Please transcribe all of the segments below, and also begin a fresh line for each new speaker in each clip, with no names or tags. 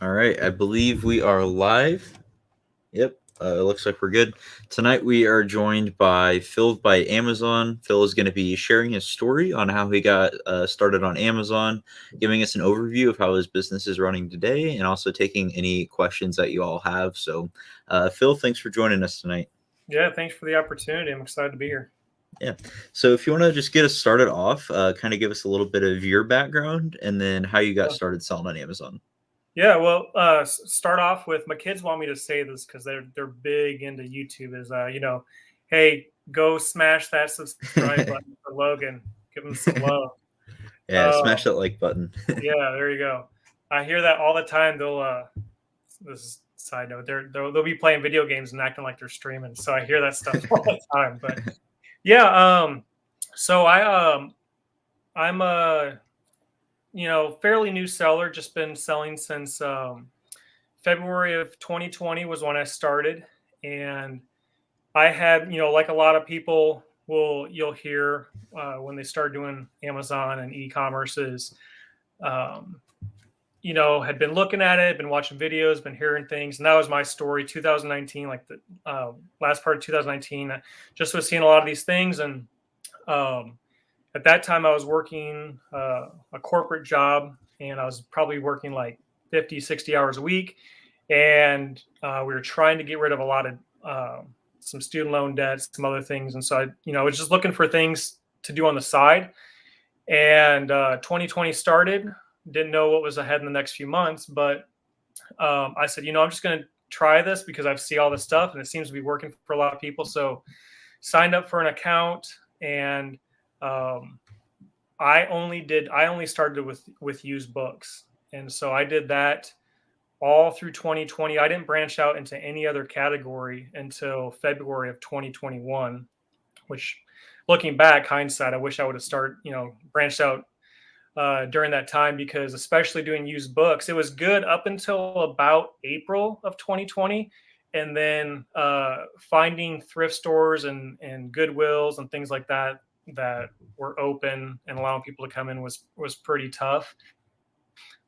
All right, I believe we are live. Yep, it looks like we're good. Tonight we are joined by Phil by Amazon. Phil is going to be sharing his story on how he got started on Amazon, giving us an overview of how his business is running today, and also taking any questions that you all have. So, Phil, thanks for joining us tonight.
Yeah, thanks for the opportunity. I'm excited to be here.
Yeah. So, if you want to just get us started off, kind of give us a little bit of your background and then how you got started selling on Amazon.
Yeah, well, start off with my kids want me to say this because they're big into YouTube. Hey, go smash that subscribe button for Logan. Give him some love.
Yeah,
Uh,
smash that like button.
yeah, there you go. I hear that all the time. This is a side note. They'll be playing video games and acting like they're streaming. So I hear that stuff all the time. But yeah, so I'm a fairly new seller. Just been selling since February of 2020 was when I started, and I had, like a lot of people you'll hear when they start doing Amazon and e-commerce is, um, had been looking at it, been watching videos, been hearing things, and that was my story. 2019, like the last part of 2019, I just was seeing a lot of these things, and um, at that time I was working a corporate job, and I was probably working like 50, 60 hours a week, and we were trying to get rid of a lot of some student loan debts, some other things, and so I was just looking for things to do on the side. And 2020 started. Didn't know what was ahead in the next few months, but I said, I'm just going to try this because I see all this stuff and it seems to be working for a lot of people. So signed up for an account, and um, I only started with used books, and so I did that all through 2020. I didn't branch out into any other category until February of 2021, which, looking back, hindsight, I wish I would have branched out during that time, because especially doing used books, it was good up until about April of 2020. And then finding thrift stores and Goodwills and things like that were open and allowing people to come in was pretty tough.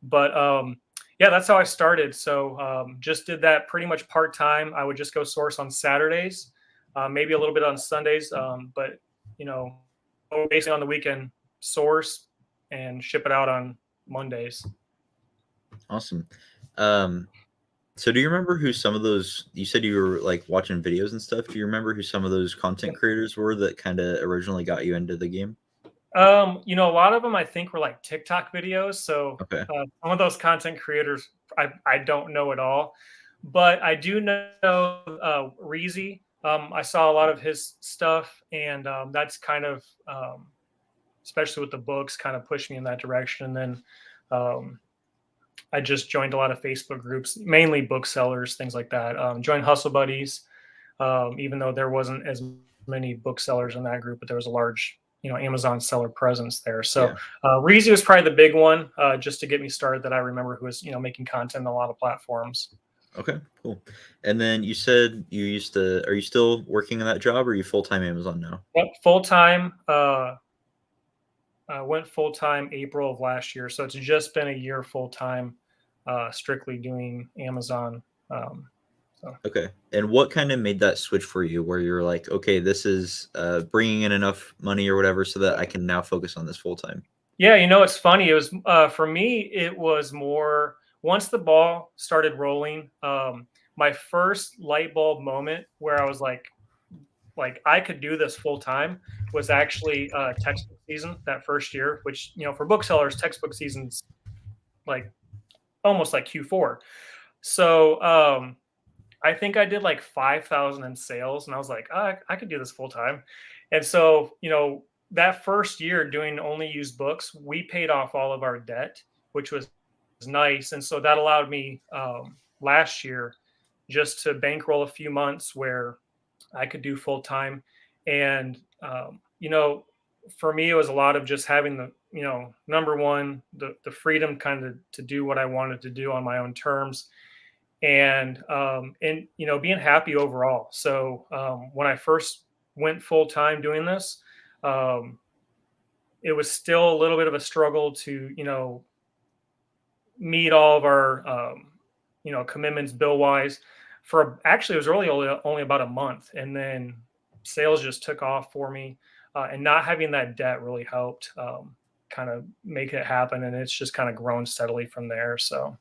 But yeah, that's how I started. So just did that pretty much part time. I would just go source on Saturdays, maybe a little bit on Sundays, but you know, basically on the weekend, source and ship it out on Mondays.
Awesome. Um, so do you remember who some of those, you said you were like watching videos and stuff. Do you remember who some of those content creators were that kind of originally got you into the game?
A lot of them I think were like TikTok videos. So
Okay.
some of those content creators I don't know at all, but I do know Reezy. I saw a lot of his stuff, and that's kind of, especially with the books, kind of pushed me in that direction. And then um, I just joined a lot of Facebook groups, mainly booksellers, things like that. Joined Hustle Buddies, even though there wasn't as many booksellers in that group, but there was a large, Amazon seller presence there. So
Yeah.
Reezy was probably the big one, just to get me started, that I remember, who was, making content on a lot of platforms.
Okay, cool. And then you said you used to, are you still working in that job or are you full-time Amazon now?
Yep, full time. Went full time April of last year, so it's just been a year full time, strictly doing Amazon. So
Okay. And what kind of made that switch for you where you're like, okay, this is bringing in enough money or whatever so that I can now focus on this full time?
yeah, it's funny. It was for me. It was more once the ball started rolling. My first light bulb moment where I was like I could do this full time was actually textbook season that first year, which for booksellers, textbook season's like almost like Q4. So I think I did like 5,000 in sales, and I was like, I could do this full time. And so, that first year doing only used books, we paid off all of our debt, which was nice. And so that allowed me last year just to bankroll a few months where I could do full time. And, for me, it was a lot of just having the, number one, the freedom kind of to do what I wanted to do on my own terms, and being happy overall. So when I first went full time doing this, um, it was still a little bit of a struggle to meet all of our commitments bill wise. For actually, it was really only about a month, and then sales just took off for me, and not having that debt really helped kind of make it happen, and it's just kind of grown steadily from there. So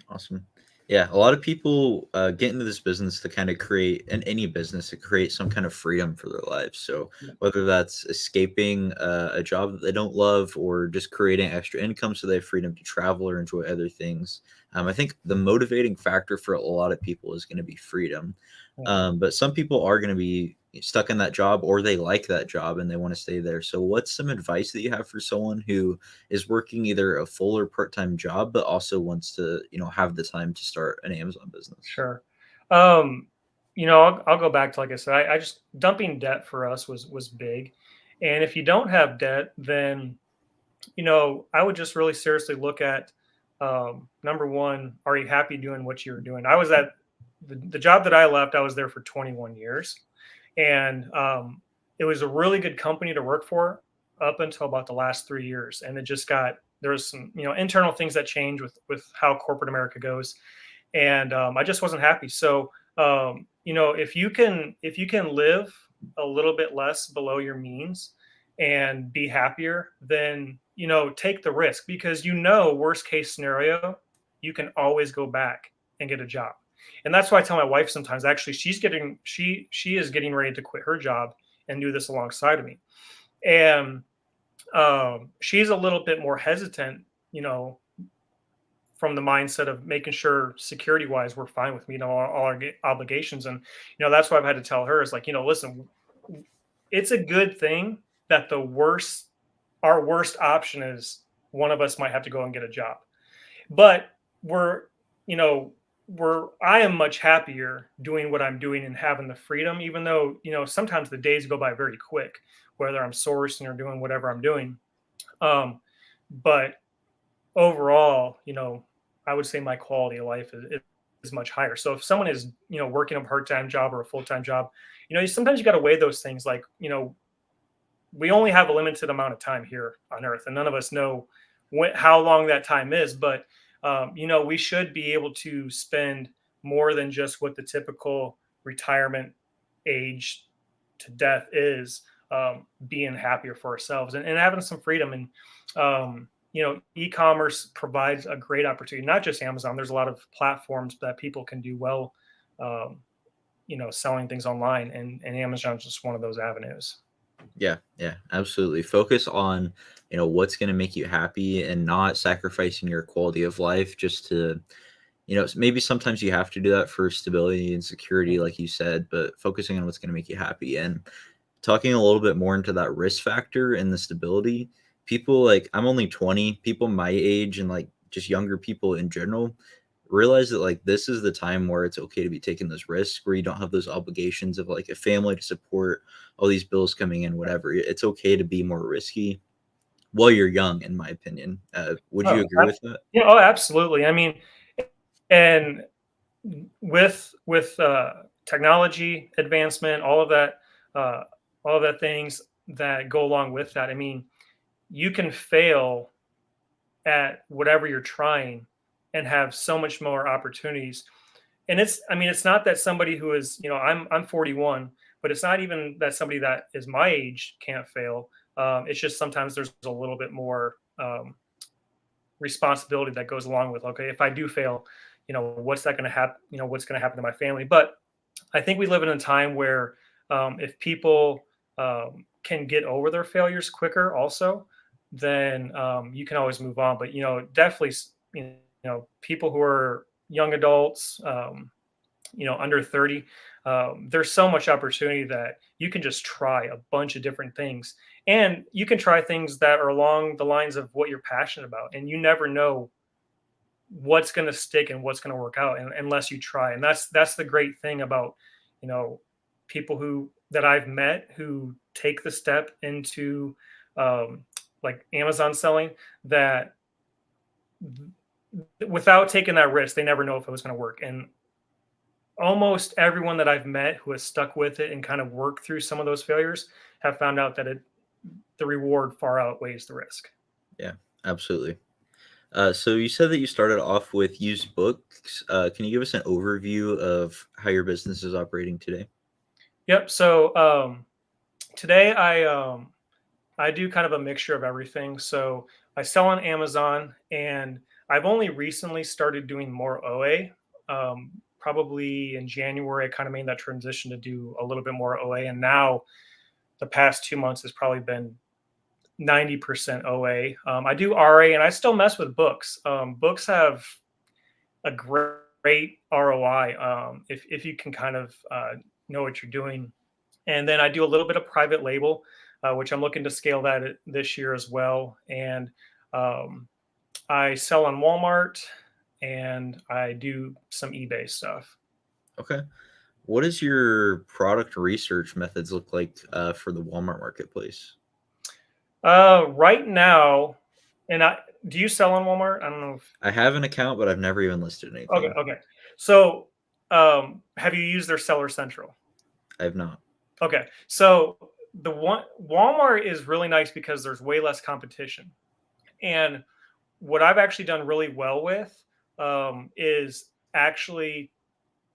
Awesome. Yeah, a lot of people get into this business to kind of create, in any business, to create some kind of freedom for their lives. So whether that's escaping a job that they don't love, or just creating extra income so they have freedom to travel or enjoy other things, I think the motivating factor for a lot of people is going to be freedom.
yeah.
But some people are going to be stuck in that job, or they like that job and they want to stay there. So what's some advice that you have for someone who is working either a full or part-time job, but also wants to, have the time to start an Amazon business?
Sure. I'll go back to, like I said, I just dumping debt for us was big. And if you don't have debt, then I would just really seriously look at number one, are you happy doing what you're doing? I was at the job that I left, I was there for 21 years. And it was a really good company to work for up until about the last 3 years. And it just got, there was some, internal things that change with how corporate America goes, and I just wasn't happy. So if you can live a little bit less below your means and be happier, then take the risk, because worst case scenario, you can always go back and get a job. And that's why I tell my wife sometimes. Actually, she is getting ready to quit her job and do this alongside of me, and she's a little bit more hesitant, you know, from the mindset of making sure security wise we're fine with all our obligations. And that's why I've had to tell her is like, listen, it's a good thing that our worst option is one of us might have to go and get a job, but we're you know I am much happier doing what I'm doing and having the freedom, even though sometimes the days go by very quick, whether I'm sourcing or doing whatever I'm doing. Um, but overall, I would say my quality of life is much higher. So if someone is, working a part-time job or a full-time job, sometimes you got to weigh those things. Like, we only have a limited amount of time here on earth, and none of us know how long that time is. But, we should be able to spend more than just what the typical retirement age to death is, being happier for ourselves and having some freedom. And, e-commerce provides a great opportunity, not just Amazon. There's a lot of platforms that people can do well, selling things online, and Amazon's just one of those avenues.
Yeah, yeah, absolutely. Focus on, what's going to make you happy, and not sacrificing your quality of life just to, maybe sometimes you have to do that for stability and security, like you said, but focusing on what's going to make you happy. And talking a little bit more into that risk factor and the stability, people like, I'm only 20, people my age and like just younger people in general realize that like this is the time where it's okay to be taking those risks, where you don't have those obligations of like a family to support, all these bills coming in, whatever. It's okay to be more risky while you're young, in my opinion. Would you
Oh,
agree with that?
yeah, oh, absolutely. I mean, and with technology advancement, uh, all of that things that go along with that. I mean, you can fail at whatever you're trying and have so much more opportunities. And it's not that somebody who is, I'm 41, but it's not even that somebody that is my age can't fail. It's just sometimes there's a little bit more responsibility that goes along with, okay, if I do fail, what's that going to happen? What's going to happen to my family? But I think we live in a time where, if people can get over their failures quicker, also, then you can always move on. But definitely, people who are young adults, under 30, there's so much opportunity that you can just try a bunch of different things, and you can try things that are along the lines of what you're passionate about, and you never know what's going to stick and what's going to work out, unless you try. And that's the great thing about you know people who that I've met who take the step into, like Amazon selling, that without taking that risk, they never know if it was going to work. And almost everyone that I've met who has stuck with it and kind of worked through some of those failures have found out that the reward far outweighs the risk.
Yeah, absolutely. So you said that you started off with used books. Can you give us an overview of how your business is operating today?
Yep. So today I do kind of a mixture of everything. So I sell on Amazon, and I've only recently started doing more OA. Probably in January, I kind of made that transition to do a little bit more OA, and now the past 2 months has probably been 90% OA. I do RA, and I still mess with books. Books have a great ROI if you can kind of know what you're doing. And then I do a little bit of private label, which I'm looking to scale that this year as well. And um, I sell on Walmart, and I do some eBay stuff.
Okay. What does your product research methods look like for the Walmart marketplace?
Right now, and I do you sell on Walmart? I don't know if
I have an account, but I've never even listed
okay,
anything.
okay. So have you used their Seller Central?
I have not.
Okay. So the one Walmart is really nice because there's way less competition. And what I've actually done really well with is actually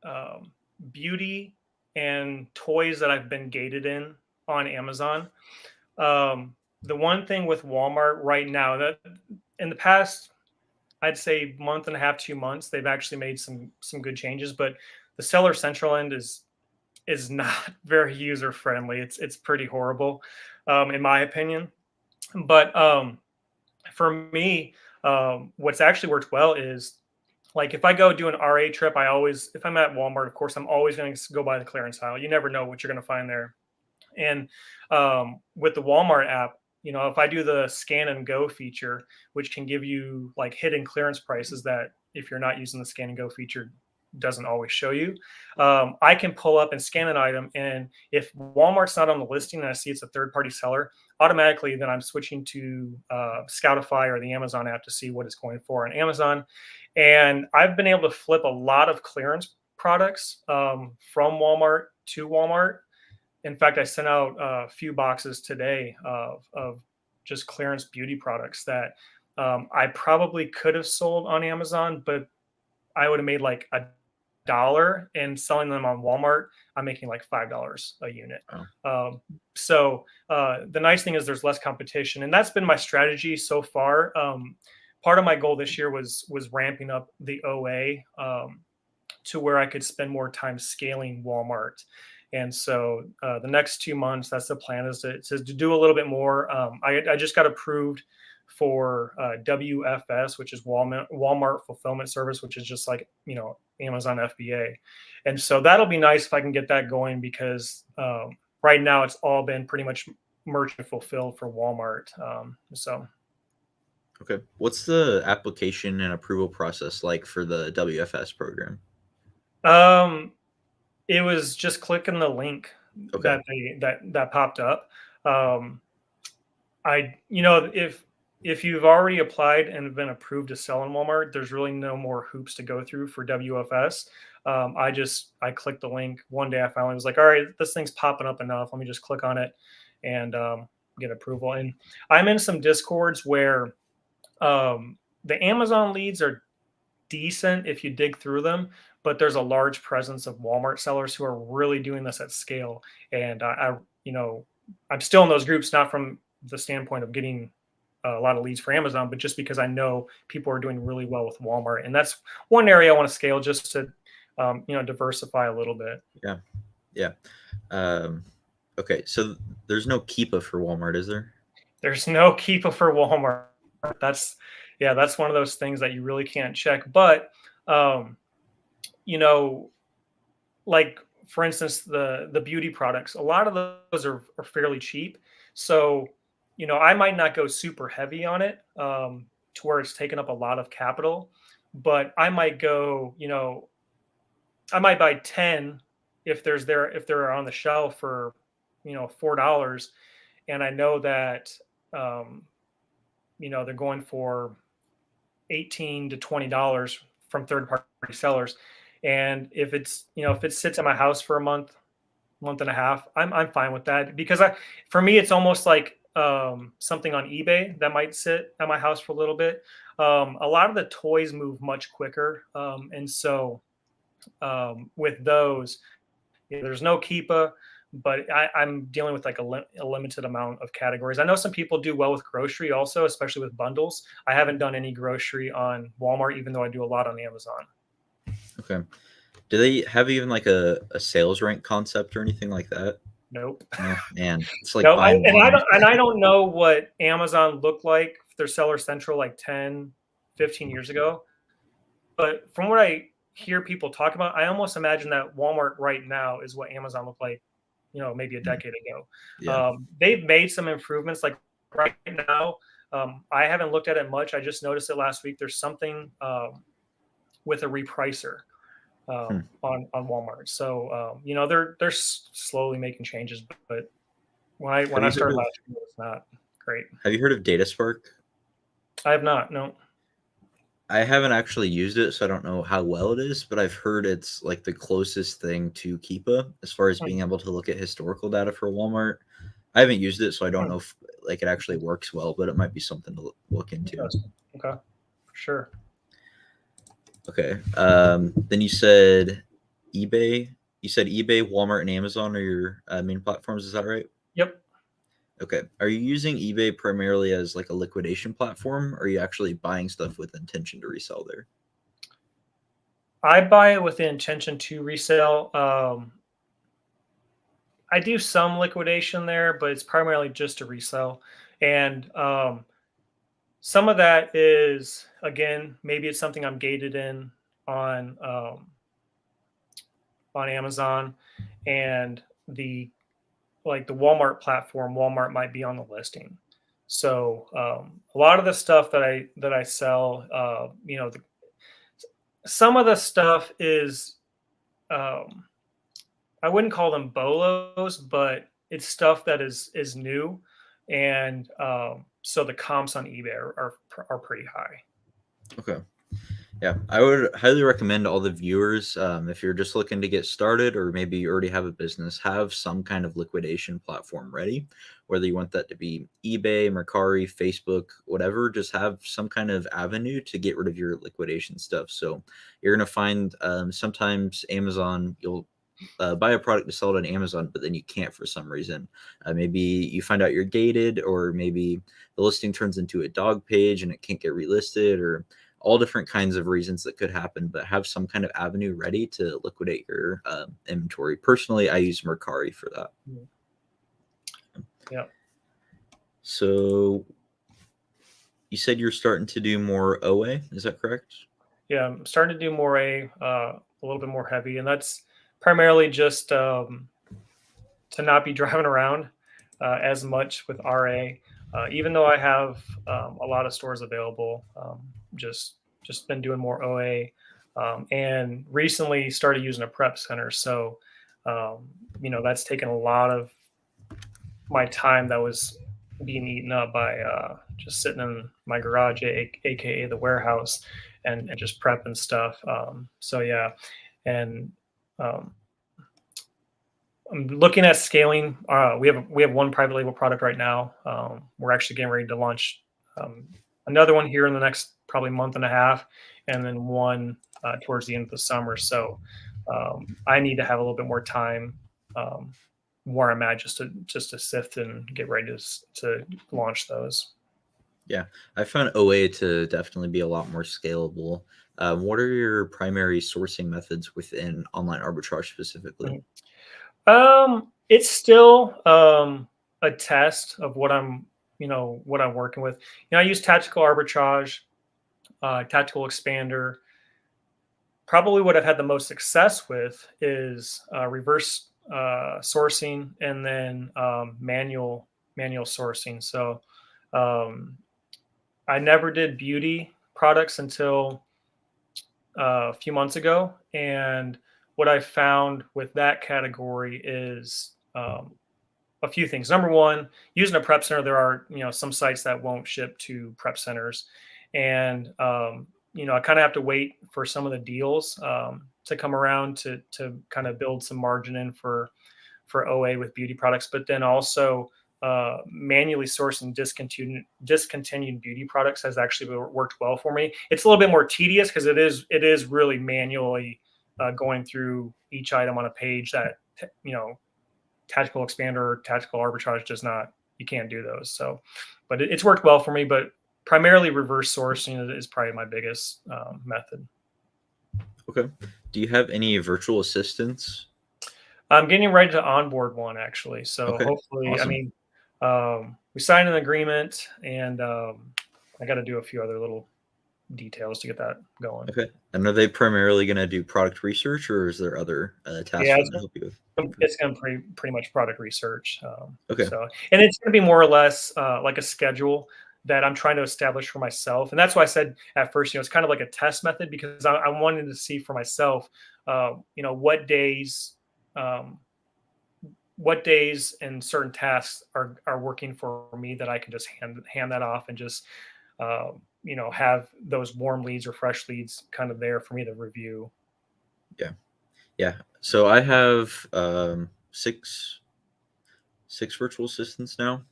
um, beauty and toys that I've been gated in on Amazon. The one thing with Walmart right now that in the past, I'd say month and a half, 2 months, they've actually made some good changes, but the Seller Central end is not very user friendly. It's pretty horrible, in my opinion. But for me, what's actually worked well is like if I go do an RA trip, I always if I'm at Walmart, of course, I'm always going to go by the clearance aisle. You never know what you're going to find there. And with the Walmart app, if I do the scan and go feature, which can give you like hidden clearance prices that if you're not using the scan and go feature, doesn't always show you. I can pull up and scan an item, and if Walmart's not on the listing and I see it's a third-party seller, automatically then I'm switching to Scoutify or the Amazon app to see what it's going for on Amazon. And I've been able to flip a lot of clearance products from Walmart to Walmart. In fact, I sent out a few boxes today of just clearance beauty products that I probably could have sold on Amazon, but I would have made like $1, and selling them on Walmart, I'm making like $5 a unit.
Oh,
So the nice thing is there's less competition, and that's been my strategy so far. Part of my goal this year was ramping up the OA to where I could spend more time scaling Walmart. And so the next 2 months, that's the plan is to do a little bit more. I just got approved for WFS, which is Walmart Fulfillment Service, which is just like, Amazon FBA. And so that'll be nice if I can get that going because right now it's all been pretty much merchant fulfilled for Walmart. So
okay. What's the application and approval process like for the WFS program?
um, it was just clicking the link
Okay.
that popped up. Um, if you've already applied and been approved to sell in Walmart, there's really no more hoops to go through for WFS. I clicked the link one day. I finally was like, all right, this thing's popping up enough. Let me just click on it and get approval. And I'm in some discords where the Amazon leads are decent if you dig through them, but there's a large presence of Walmart sellers who are really doing this at scale. And I'm still in those groups, not from the standpoint of getting a lot of leads for Amazon, but just because I know people are doing really well with Walmart, and that's one area I want to scale just to, diversify a little bit.
Yeah. Yeah. Um, okay. So there's no Keepa for Walmart, is there?
There's no Keepa for Walmart. That's one of those things that you really can't check. But um, you know, like for instance, the beauty products, a lot of those are fairly cheap. So, I might not go super heavy on it to where it's taken up a lot of capital, but I might go, I might buy 10 if they're on the shelf for, $4. And I know that um, they're going for 18 to $20 from third party sellers. And if it sits at my house for a month and a half, I'm fine with that because for me, it's almost like something on eBay that might sit at my house for a little bit. A lot of the toys move much quicker, and so with those, there's no Keepa, but I'm dealing with like a limited amount of categories. I know some people do well with grocery also, especially with bundles. I haven't done any grocery on Walmart, even though I do a lot on Amazon.
Okay. Do they have even like a sales rank concept or anything like that?
Nope.
No, man, it's like
No,
buying wine.
and I don't know what Amazon looked like, their Seller Central like 10, 15 years ago. But from what I hear people talk about, I almost imagine that Walmart right now is what Amazon looked like, maybe a decade ago.
Yeah.
They've made some improvements. Like right now, I haven't looked at it much. I just noticed it last week. There's something with a repricer
Hmm.
on Walmart. So they're slowly making changes. But when I started last year, it's not great.
Have you heard of DataSpark?
I have not. No.
I haven't actually used it, so I don't know how well it is, but I've heard it's like the closest thing to Keepa as far as being able to look at historical data for Walmart. I haven't used it, so I don't know if like it actually works well, but it might be something to look into.
Okay, for sure.
Okay. Then you said eBay. You said eBay, Walmart, and Amazon are your main platforms. Is that right?
Yep.
Okay. Are you using eBay primarily as like a liquidation platform, or are you actually buying stuff with intention to resell there?
I buy it with the intention to resell. I do some liquidation there, but it's primarily just to resell. And some of that is, again, maybe it's something I'm gated in on Amazon, and the Walmart platform. Walmart might be on the listing. So a lot of the stuff that I sell, some of the stuff is, I wouldn't call them bolos, but it's stuff that is new, and so the comps on eBay are pretty high.
Okay. Yeah, I would highly recommend all the viewers, if you're just looking to get started or maybe you already have a business, have some kind of liquidation platform ready, whether you want that to be eBay, Mercari, Facebook, whatever, just have some kind of avenue to get rid of your liquidation stuff. So you're going to find sometimes Amazon, you'll buy a product to sell it on Amazon, but then you can't for some reason. Maybe you find out you're gated, or maybe the listing turns into a dog page and it can't get relisted, or all different kinds of reasons that could happen, but have some kind of avenue ready to liquidate your inventory. Personally, I use Mercari for that.
Yeah.
So you said you're starting to do more OA, is that correct?
Yeah, I'm starting to do more a little bit more heavy, and that's primarily just to not be driving around as much with RA. Even though I have a lot of stores available, just been doing more OA, and recently started using a prep center. So that's taken a lot of my time that was being eaten up by just sitting in my garage, aka the warehouse, and just prepping stuff. So yeah, and I'm looking at scaling. We have one private label product right now. We're actually getting ready to launch another one here in the next probably month and a half, and then one towards the end of the summer. So I need to have a little bit more time where I'm at just to sift and get ready to launch those.
Yeah, I found OA to definitely be a lot more scalable. What are your primary sourcing methods within online arbitrage specifically?
It's still a test of what I'm working with. I use tactical arbitrage, tactical expander. Probably what I've had the most success with is reverse sourcing, and then manual sourcing. So I never did beauty products until a few months ago, and what I found with that category is a few things. Number one, using a prep center, there are some sites that won't ship to prep centers, and I kind of have to wait for some of the deals to come around to kind of build some margin in for OA with beauty products. But then also manually sourcing discontinued beauty products has actually worked well for me. It's a little bit more tedious because it is really manually going through each item on a page that Tactical Expander, Tactical Arbitrage does not. You can't do those. So, but it's worked well for me. But primarily reverse sourcing is probably my biggest method.
Okay. Do you have any virtual assistants?
I'm getting ready to onboard one actually. So
Okay.
hopefully,
Awesome.
I mean, we signed an agreement, and I got to do a few other little details to get that going.
Okay. And are they primarily going to do product research, or is there other tasks
Yeah,
for them to help you with?
it's going to pretty much product research.
Okay.
So, and it's going to be more or less like a schedule that I'm trying to establish for myself. And that's why I said at first, it's kind of like a test method, because I'm wanting to see for myself, what days and certain tasks are working for me, that I can just hand that off and just, have those warm leads or fresh leads kind of there for me to review.
Yeah. Yeah. So I have six virtual assistants now.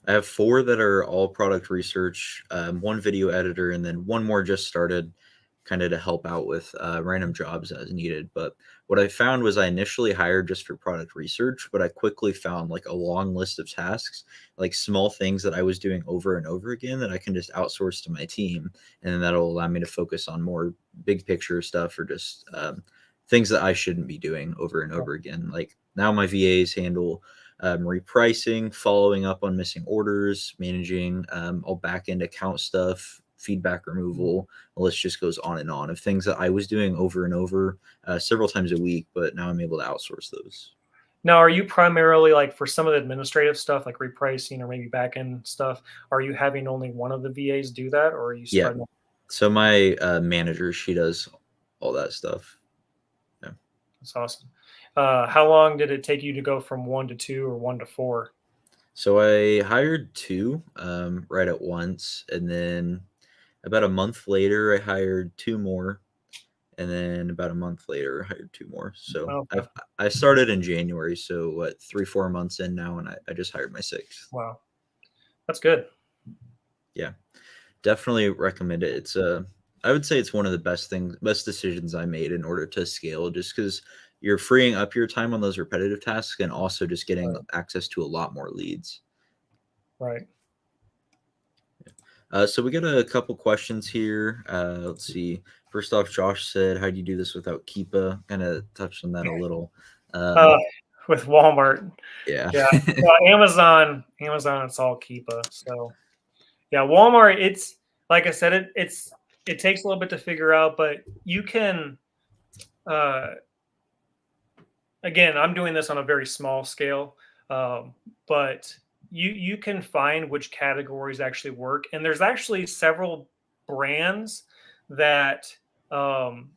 I have 4 that are all product research, 1 video editor, and then 1 more just started, kind of to help out with random jobs as needed. But what I found was I initially hired just for product research, but I quickly found like a long list of tasks, like small things that I was doing over and over again that I can just outsource to my team. And then that'll allow me to focus on more big picture stuff, or just things that I shouldn't be doing over and over again. Like now my VAs handle repricing, following up on missing orders, managing all back end account stuff, feedback removal. The list just goes on and on of things that I was doing over and over several times a week, but now I'm able to outsource those.
Now, are you primarily, like, for some of the administrative stuff, like repricing or maybe back end stuff, are you having only one of the VAs do that, or are you
Yeah.
spreading?
So my manager, she does all that stuff. Yeah.
That's awesome. How long did it take you to go from 1 to 2 or 1 to 4?
So I hired 2 right at once, and then about a month later, I hired 2 more, and then about a month later, I hired 2 more. So
Okay.
I started in January, so what, 3-4 months in now, and I just hired my 6th.
Wow. That's good.
Yeah, definitely recommend it. It's I would say it's one of the best decisions I made in order to scale, just because you're freeing up your time on those repetitive tasks, and also just getting
Right.
access to a lot more leads.
Right.
So we got a couple questions here. Let's see. First off, Josh said, "How do you do this without Keepa?" Kind of touched on that a little.
Uh, with Walmart.
Yeah.
Yeah. Amazon, it's all Keepa. So yeah, Walmart, it's like I said, it takes a little bit to figure out, but you can, uh, again, I'm doing this on a very small scale, but you can find which categories actually work, and there's actually several brands that um,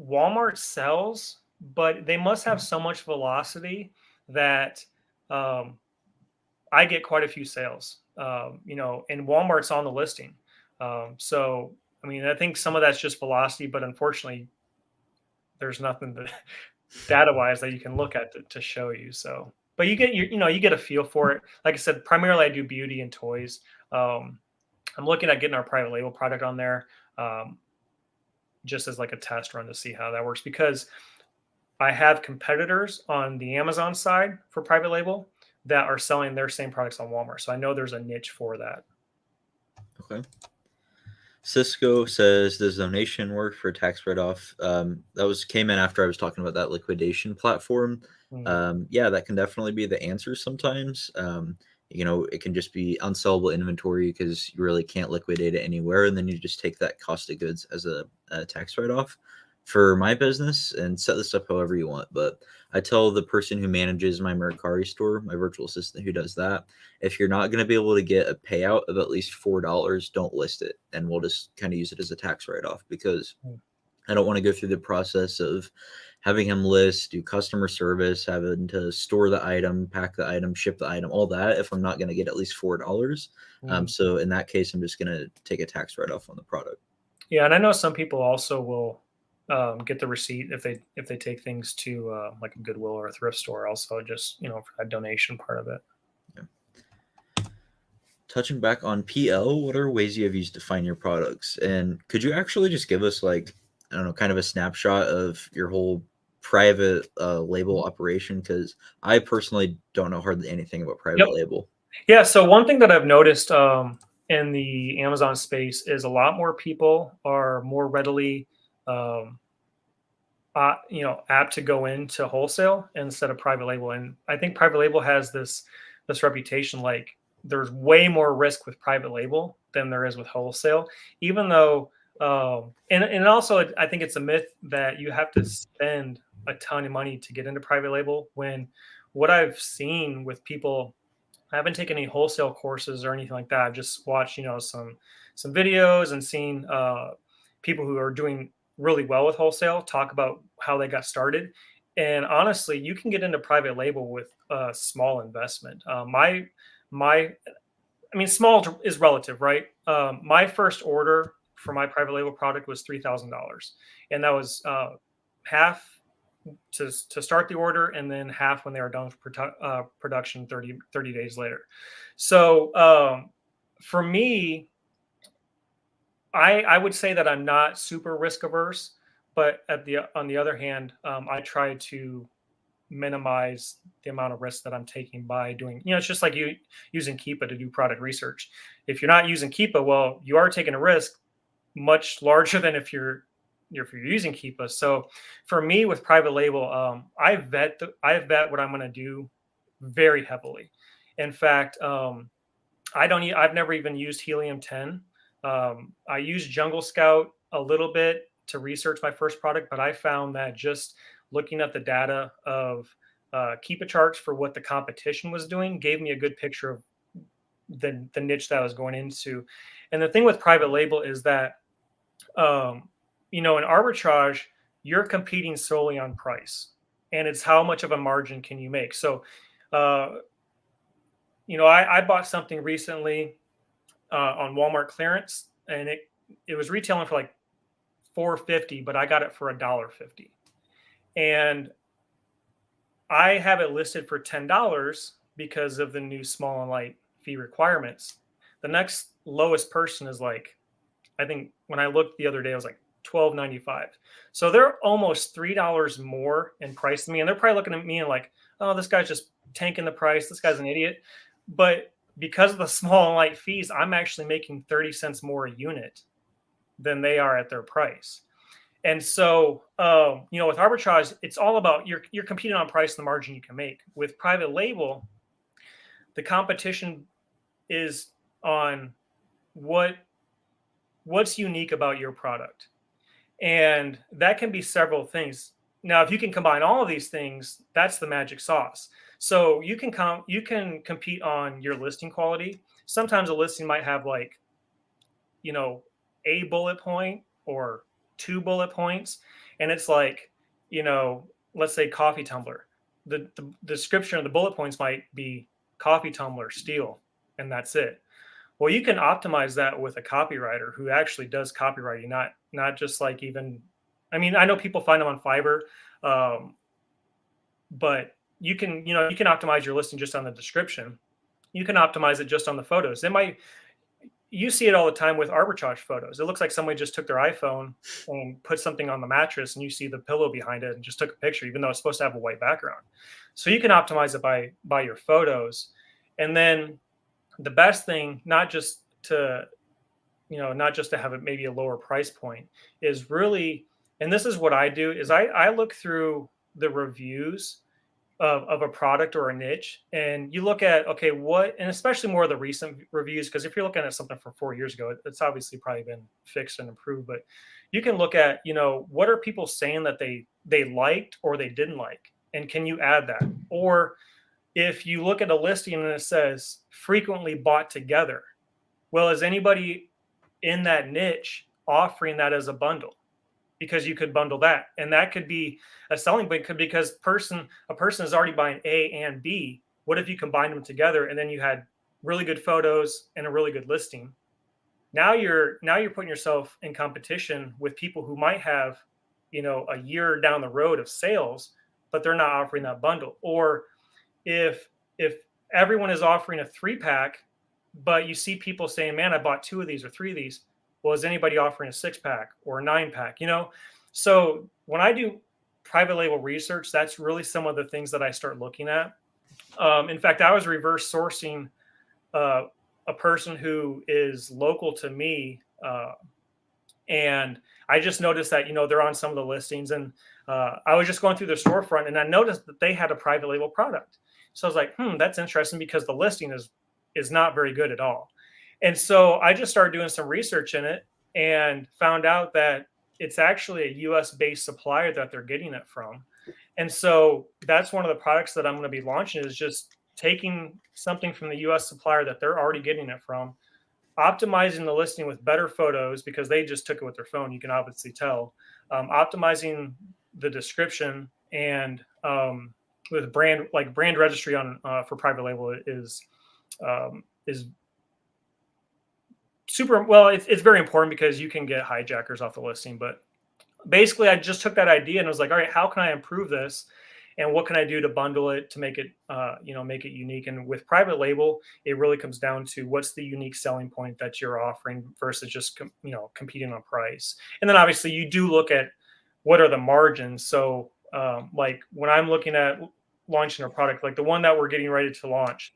Walmart sells, but they must have so much velocity that um, I get quite a few sales. And Walmart's on the listing. So I mean, I think some of that's just velocity, but unfortunately, there's nothing that data wise that you can look at to show you. So, but you get a feel for it. Like I said, primarily I do beauty and toys. I'm looking at getting our private label product on there, just as like a test run to see how that works, because I have competitors on the Amazon side for private label that are selling their same products on Walmart. So I know there's a niche for that.
Okay. Cisco says, "Does donation work for tax write-off?" That came in after I was talking about that liquidation platform. Yeah, that can definitely be the answer sometimes. It can just be unsellable inventory because you really can't liquidate it anywhere, and then you just take that cost of goods as a tax write-off for my business, and set this up however you want. But I tell the person who manages my Mercari store, my virtual assistant who does that, if you're not going to be able to get a payout of at least $4, don't list it, and we'll just kind of use it as a tax write-off, because I don't want to go through the process of having him list, do customer service, having to store the item, pack the item, ship the item, all that, if I'm not going to get at least $4. So in that case, I'm just going to take a tax write-off on the product.
Yeah, and I know some people also will get the receipt if they take things to like a Goodwill or a thrift store. Also, just for that donation part of it.
Touching back on PL, what are ways you have used to find your products? And could you actually just give us, like, I don't know, kind of a snapshot of your whole private label operation? Because I personally don't know hardly anything about private
Yep.
label.
Yeah. So one thing that I've noticed in the Amazon space is a lot more people are more readily, um, apt to go into wholesale instead of private label. And I think private label has this reputation, like there's way more risk with private label than there is with wholesale, even though and also I think it's a myth that you have to spend a ton of money to get into private label. When what I've seen with people, I haven't taken any wholesale courses or anything like that. I've just watched, some videos and seen people who are doing really well with wholesale talk about how they got started. And honestly, you can get into private label with a small investment. My I mean, small is relative, right? My first order for my private label product was $3,000, and that was half to start the order, and then half when they were done with production 30 days later. So for me, I would say that I'm not super risk averse, but on the other hand, I try to minimize the amount of risk that I'm taking by doing, it's just like you using Keepa to do product research. If you're not using Keepa, well, you are taking a risk much larger than if you're using Keepa. So for me with private label, I vet what I'm going to do very heavily. In fact, I've never even used Helium 10. I used Jungle Scout a little bit to research my first product, but I found that just looking at the data of Keepa charts for what the competition was doing gave me a good picture of the niche that I was going into. And the thing with private label is that, in arbitrage, you're competing solely on price, and it's how much of a margin can you make. So, I bought something recently on Walmart clearance, and it was retailing for like $4.50, but I got it for $1.50, and I have it listed for $10 because of the new small and light fee requirements. The next lowest person is like, I think when I looked the other day, it was like $12.95. So they're almost $3 more in price than me, and they're probably looking at me and like, oh, this guy's just tanking the price. This guy's an idiot. But because of the small and light fees, I'm actually making 30 cents more a unit than they are at their price. And so, with arbitrage, it's all about you're competing on price and the margin you can make. With private label, the competition is on what's unique about your product, and that can be several things. Now, if you can combine all of these things, that's the magic sauce. So you can compete on your listing quality. Sometimes a listing might have like, a bullet point or 2 bullet points, and it's like, let's say coffee tumbler. The description of the bullet points might be coffee tumbler steel, and that's it. Well, you can optimize that with a copywriter who actually does copywriting, not just like even. I mean, I know people find them on Fiverr, but you can optimize your listing just on the description. You can optimize it just on the photos. You see it all the time with arbitrage photos. It looks like somebody just took their iPhone and put something on the mattress, and you see the pillow behind it and just took a picture, even though it's supposed to have a white background. So you can optimize it by your photos. And then the best thing, not just to have it maybe a lower price point, is really, and this is what I do, is I look through the reviews of a product or a niche, and you look at, okay, and especially more of the recent reviews, because if you're looking at something from 4 years ago, it's obviously probably been fixed and improved. But you can look at, what are people saying that they liked or they didn't like, and can you add that? Or if you look at a listing and it says frequently bought together, well, is anybody in that niche offering that as a bundle? Because you could bundle that, and that could be a selling point, because a person is already buying A and B. What if you combine them together, and then you had really good photos and a really good listing? Now you're putting yourself in competition with people who might have a year down the road of sales, but they're not offering that bundle. Or if everyone is offering a 3-pack, but you see people saying, man, I bought 2 of these or 3 of these. Well, is anybody offering a 6-pack or a 9-pack? So when I do private label research, that's really some of the things that I start looking at. In fact, I was reverse sourcing a person who is local to me, and I just noticed that they're on some of the listings, and I was just going through their storefront, and I noticed that they had a private label product. So I was like, that's interesting, because the listing is not very good at all. And so I just started doing some research in it and found out that it's actually a US based supplier that they're getting it from. And so that's one of the products that I'm going to be launching, is just taking something from the US supplier that they're already getting it from, optimizing the listing with better photos, because they just took it with their phone. You can obviously tell. Optimizing the description, and with brand registry on for private label is super well. It's very important, because you can get hijackers off the listing. But basically, I just took that idea and was like, all right, how can I improve this? And what can I do to bundle it to make it, make it unique? And with private label, it really comes down to what's the unique selling point that you're offering versus just, competing on price. And then obviously you do look at what are the margins. So like when I'm looking at launching a product, like the one that we're getting ready to launch,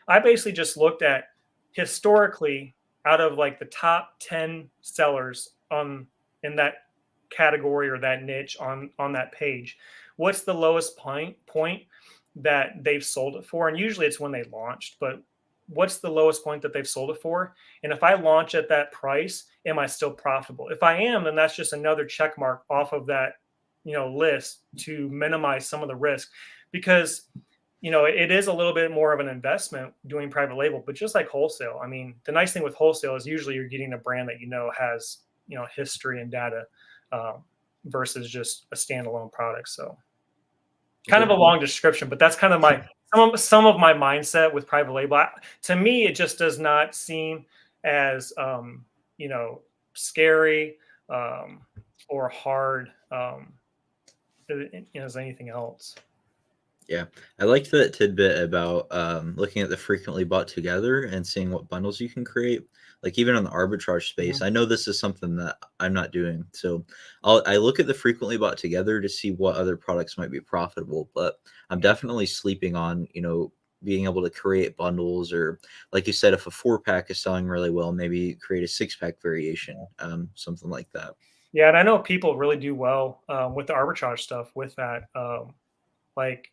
I basically just looked at historically, out of like the top 10 sellers in that category or that niche on that page, what's the lowest point that they've sold it for? And usually it's when they launched, but what's the lowest point that they've sold it for? And if I launch at that price, am I still profitable? If I am, then that's just another check mark off of that, list, to minimize some of the risk. Because it is a little bit more of an investment doing private label, but just like wholesale, I mean, the nice thing with wholesale is usually you're getting a brand that has history and data, versus just a standalone product. So kind of a long description, but that's kind of my some of my mindset with private label. To me, it just does not seem as scary or hard as anything else.
Yeah, I liked that tidbit about looking at the frequently bought together and seeing what bundles you can create. Like even on the arbitrage space, I know this is something that I'm not doing. So I look at the frequently bought together to see what other products might be profitable. But I'm definitely sleeping on, being able to create bundles, or like you said, if a 4-pack is selling really well, maybe create a 6-pack variation, something like that.
Yeah, and I know people really do well with the arbitrage stuff with that. Like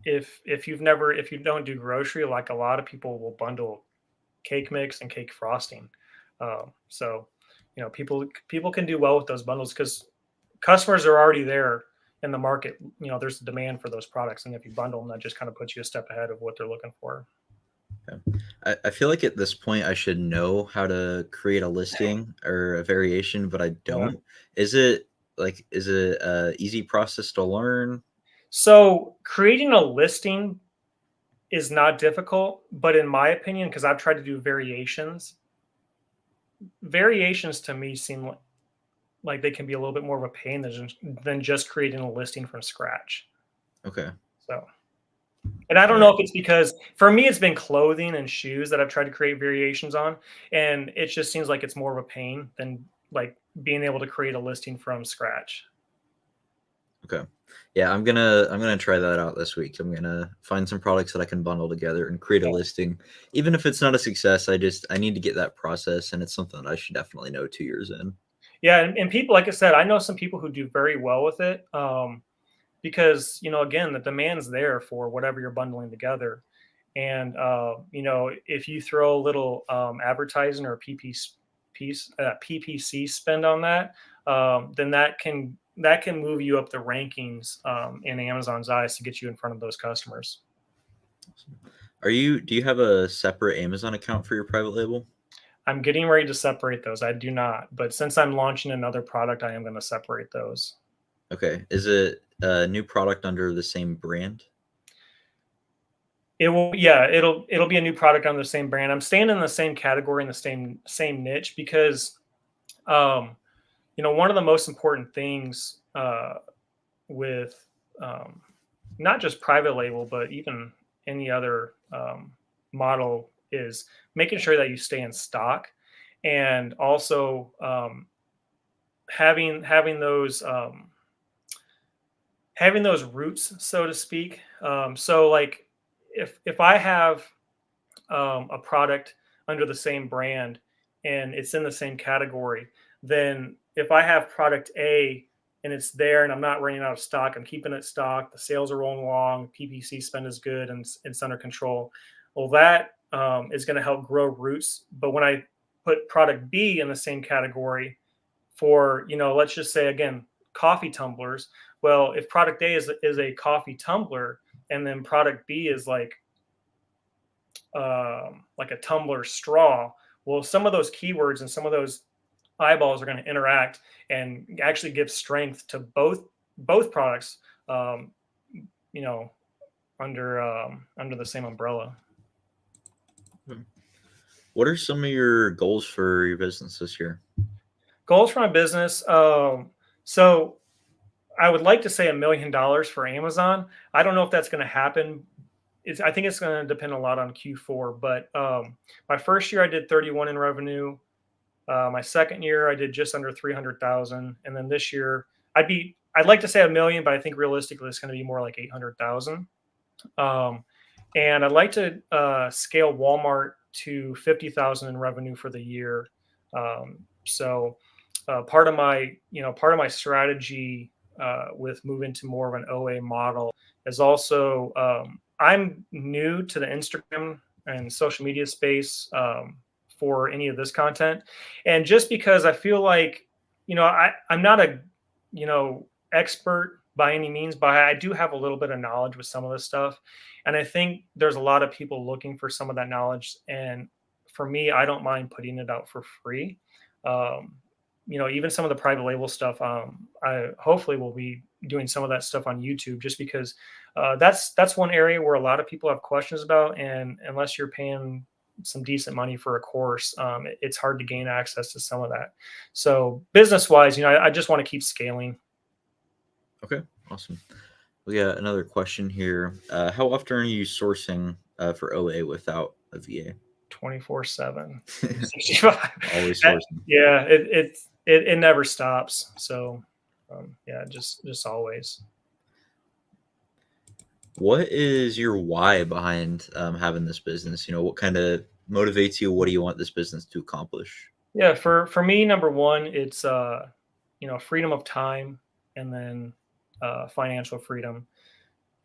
if you don't do grocery, like a lot of people will bundle cake mix and cake frosting. So people can do well with those bundles, because customers are already there in the market. There's a demand for those products, and if you bundle them, that just kind of puts you a step ahead of what they're looking for.
I feel like at this point I should know how to create a listing or a variation, but I don't. Yeah. Is it an easy process to learn?
So creating a listing is not difficult, but in my opinion, because I've tried to do variations to me seem like they can be a little bit more of a pain than just creating a listing from scratch.
Okay.
So, and I don't know if it's because for me, it's been clothing and shoes that I've tried to create variations on, and it just seems like it's more of a pain than like being able to create a listing from scratch.
Okay. Yeah, I'm gonna try that out this week. I'm gonna find some products that I can bundle together and create a listing. Even if it's not a success, I need to get that process, and it's something that I should definitely know 2 years in.
Yeah, and people, like I said, I know some people who do very well with it, because again, the demand's there for whatever you're bundling together, and if you throw a little advertising or PPC spend on that, then that can move you up the rankings in Amazon's eyes to get you in front of those customers.
Do you have a separate Amazon account for your private label?
I'm getting ready to separate those. I do not, but since I'm launching another product, I am going to separate those.
Okay. Is it a new product under the same brand?
It will, yeah, it'll be a new product under the same brand. I'm staying in the same category in the same niche because one of the most important things with not just private label, but even any other model is making sure that you stay in stock, and also having those roots, so to speak. So like if I have a product under the same brand and it's in the same category, then if I have product A and it's there and I'm not running out of stock, I'm keeping it stocked, the sales are rolling along, PPC spend is good and it's under control. Well, that is going to help grow roots. But when I put product B in the same category for, let's just say again, coffee tumblers. Well, if product A is a coffee tumbler and then product B is like a tumbler straw, well, some of those keywords and some of those eyeballs are going to interact and actually give strength to both products, um, you know, under the same umbrella.
What are some of your goals for your business this year?
Goals for my business. So I would like to say $1 million for Amazon. I don't know if that's going to happen. I think it's going to depend a lot on Q4. But my first year I did 31 in revenue. My second year I did just under 300,000, and then this year I'd like to say $1 million, but I think realistically it's going to be more like 800,000. And I'd like to scale Walmart to 50,000 in revenue for the year. So part of my strategy with moving to more of an OA model is also I'm new to the Instagram and social media space for any of this content, and just because I feel like I'm not a expert by any means, but I do have a little bit of knowledge with some of this stuff, and I think there's a lot of people looking for some of that knowledge, and for me, I don't mind putting it out for free. Um, even some of the private label stuff, I hopefully will be doing some of that stuff on YouTube, just because that's one area where a lot of people have questions about, and unless you're paying some decent money for a course, it's hard to gain access to some of that. So business wise, I just want to keep scaling.
Okay, awesome. We got another question here. How often are you sourcing for OA without a VA?
24/7, 65.
Always sourcing.
Yeah, it never stops. So yeah, just always.
What is your why behind having this business? What kind of motivates you? What do you want this business to accomplish?
Yeah, for me, number one, it's freedom of time, and then financial freedom.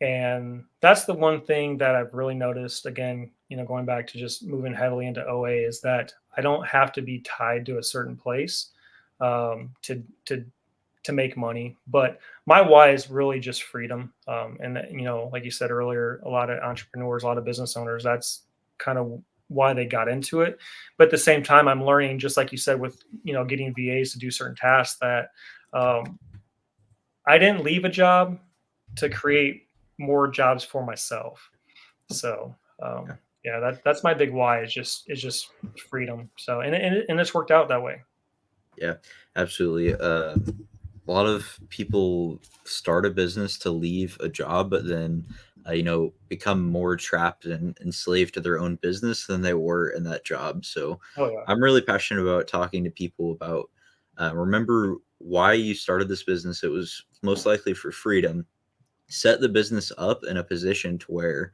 And that's the one thing that I've really noticed, again, going back to just moving heavily into OA, is that I don't have to be tied to a certain place to make money. But my why is really just freedom. And like you said earlier, a lot of entrepreneurs, a lot of business owners, that's kind of why they got into it. But at the same time, I'm learning, just like you said, with getting VAs to do certain tasks, that I didn't leave a job to create more jobs for myself. So yeah, that's my big why, is just freedom. So and it's worked out that way.
Yeah, absolutely. A lot of people start a business to leave a job, but then become more trapped and enslaved to their own business than they were in that job. So
Oh yeah.
I'm really passionate about talking to people about remember why you started this business. It was most likely for freedom. Set the business up in a position to where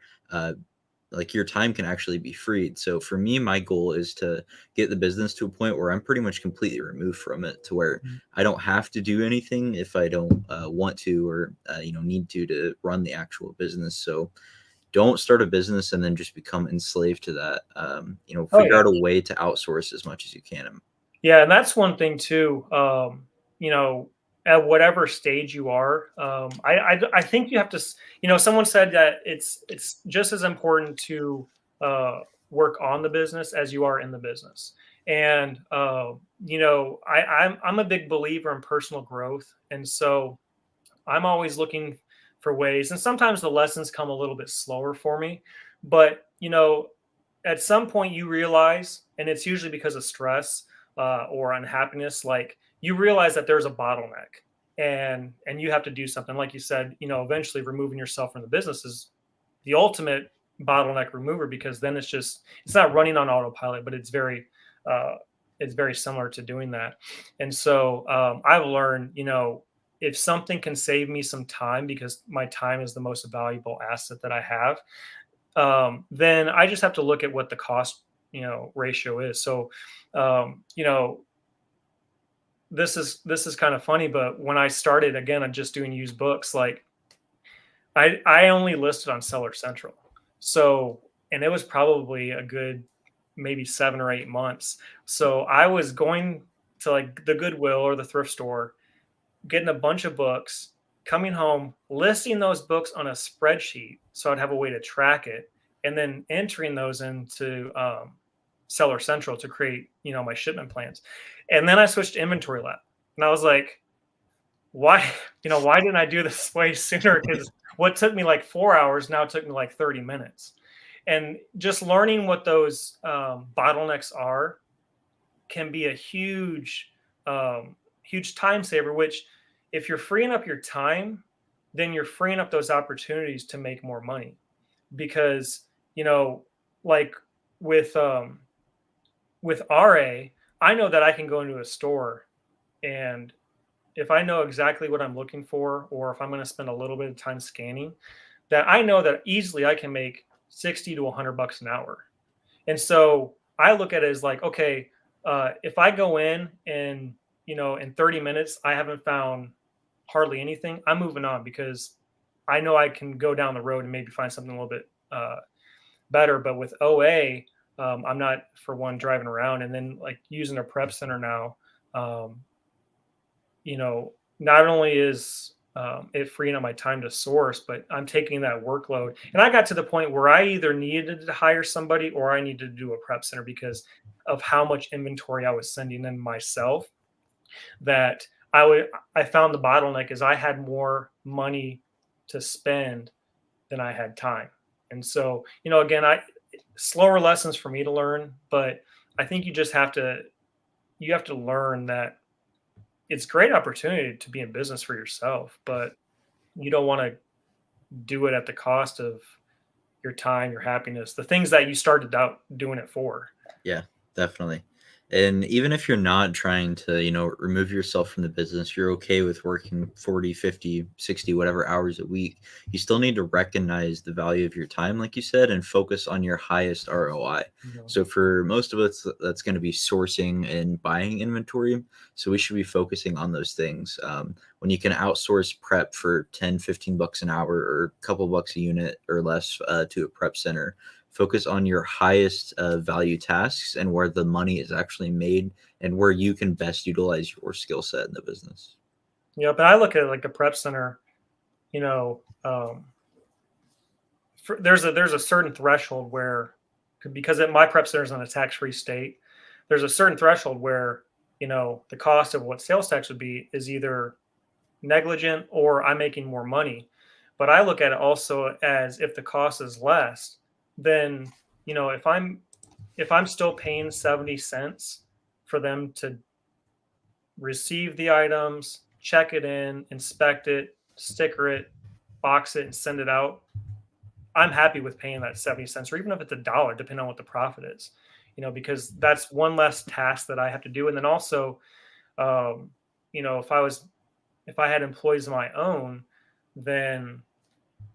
like your time can actually be freed. So for me, my goal is to get the business to a point where I'm pretty much completely removed from it, to where I don't have to do anything if I don't want to, or need to run the actual business. So don't start a business and then just become enslaved to that. Figure out a way to outsource as much as you can.
Yeah, and that's one thing too. At whatever stage you are, I think you have to. Someone said that it's just as important to work on the business as you are in the business. And I'm a big believer in personal growth, and so I'm always looking for ways. And sometimes the lessons come a little bit slower for me, but at some point you realize, and it's usually because of stress or unhappiness, like you realize that there's a bottleneck, and you have to do something. Like you said, eventually removing yourself from the business is the ultimate bottleneck remover, because then it's not running on autopilot, but uh, it's very similar to doing that. And so I've learned, if something can save me some time, because my time is the most valuable asset that I have, then I just have to look at what the cost, ratio is. So, this is kind of funny, but when I started again, I'm just doing used books. Like I only listed on Seller Central. So, and it was probably a good maybe 7 or 8 months. So I was going to like the Goodwill or the thrift store, getting a bunch of books, coming home, listing those books on a spreadsheet so I'd have a way to track it, and then entering those into Seller Central to create, my shipment plans. And then I switched to Inventory Lab, and I was like, why, why didn't I do this way sooner? Because what took me like 4 hours now took me like 30 minutes. And just learning what those bottlenecks are can be a huge time saver, which if you're freeing up your time, then you're freeing up those opportunities to make more money. Because, like with RA, I know that I can go into a store, and if I know exactly what I'm looking for, or if I'm going to spend a little bit of time scanning, that I know that easily I can make 60 to $100 an hour. And so I look at it as like, okay, if I go in and, in 30 minutes, I haven't found hardly anything, I'm moving on, because I know I can go down the road and maybe find something a little bit better. But with OA, I'm not, for one, driving around, and then like using a prep center now. Not only is it freeing up my time to source, but I'm taking that workload. And I got to the point where I either needed to hire somebody or I needed to do a prep center because of how much inventory I was sending in myself. That I found the bottleneck is I had more money to spend than I had time. And so, again, slower lessons for me to learn, but I think you have to learn that it's a great opportunity to be in business for yourself, but you don't want to do it at the cost of your time, your happiness, the things that you started out doing it for.
Yeah, definitely. And even if you're not trying to, remove yourself from the business, you're okay with working 40, 50, 60, whatever hours a week. You still need to recognize the value of your time, like you said, and focus on your highest ROI. So for most of us, that's going to be sourcing and buying inventory. So we should be focusing on those things. When you can outsource prep for 10, 15 bucks an hour or a couple bucks a unit or less to a prep center, focus on your highest value tasks and where the money is actually made and where you can best utilize your skill set in the business.
Yeah, but I look at like the prep center, there's a certain threshold where, because my prep center is in a tax-free state, there's a certain threshold where, the cost of what sales tax would be is either negligent or I'm making more money. But I look at it also as, if the cost is less, then, if I'm still paying 70 cents for them to receive the items, check it in, inspect it, sticker it, box it, and send it out, I'm happy with paying that 70 cents, or even if it's $1, depending on what the profit is, because that's one less task that I have to do. And then also, if I had employees of my own, then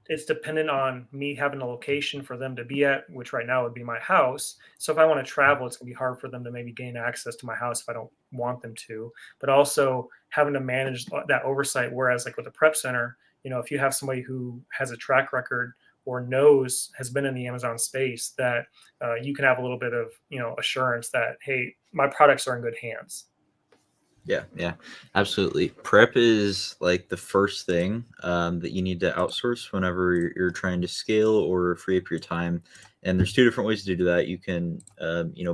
it's dependent on me having a location for them to be at, which right now would be my house. So if I want to travel, it's going to be hard for them to maybe gain access to my house if I don't want them to. But also having to manage that oversight. Whereas like with a prep center, if you have somebody who has a track record or has been in the Amazon space, that you can have a little bit of, assurance that, hey, my products are in good hands.
Yeah, absolutely. Prep is like the first thing that you need to outsource whenever you're trying to scale or free up your time. And there's two different ways to do that. You can,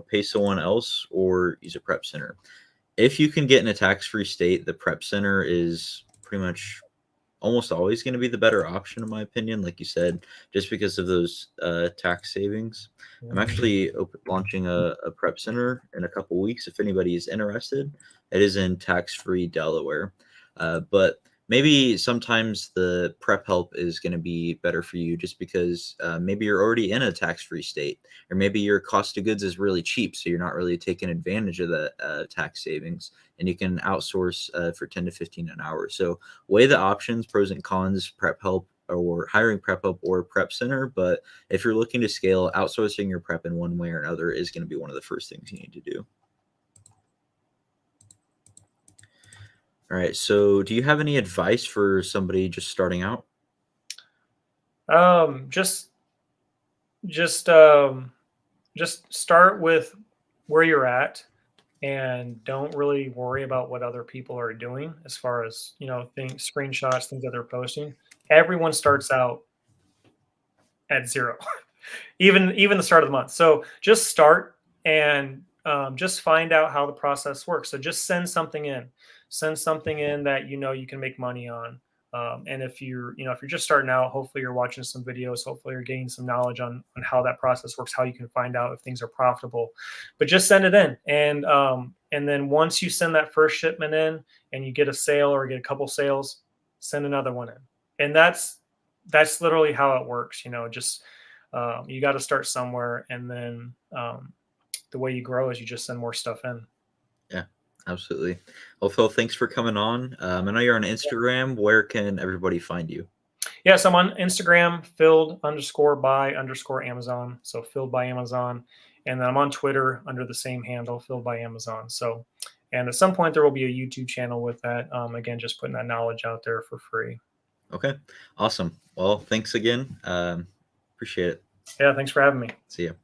pay someone else or use a prep center. If you can get in a tax-free state, the prep center is pretty much almost always going to be the better option, in my opinion, like you said, just because of those tax savings. I'm actually launching a prep center in a couple weeks if anybody is interested. It is in tax-free Delaware. But maybe sometimes the prep help is going to be better for you just because maybe you're already in a tax-free state, or maybe your cost of goods is really cheap, so you're not really taking advantage of the tax savings, and you can outsource for 10 to 15 an hour. So weigh the options, pros and cons, prep help or hiring prep help or prep center. But if you're looking to scale, outsourcing your prep in one way or another is going to be one of the first things you need to do. All right. So do you have any advice for somebody just starting out?
Just just um, just start with where you're at, and don't really worry about what other people are doing as far as things, screenshots, things that they're posting. Everyone starts out at zero, even the start of the month. So just start, and just find out how the process works. So just send something in that you can make money on. And if you're just starting out, hopefully you're watching some videos, hopefully you're gaining some knowledge on how that process works, how you can find out if things are profitable. But just send it in, and then once you send that first shipment in and you get a sale or get a couple sales, send another one in. And that's literally how it works. Just you got to start somewhere, and then the way you grow is you just send more stuff in.
Yeah, absolutely. Well, Phil, thanks for coming on. I know you're on Instagram. Where can everybody find you?
Yeah, so I'm on Instagram, filled_by_Amazon. So filled by Amazon. And then I'm on Twitter under the same handle, filled by Amazon. So, and at some point there will be a YouTube channel with that. Again, just putting that knowledge out there for free.
Okay, awesome. Well, thanks again. Appreciate it.
Yeah, thanks for having me.
See you.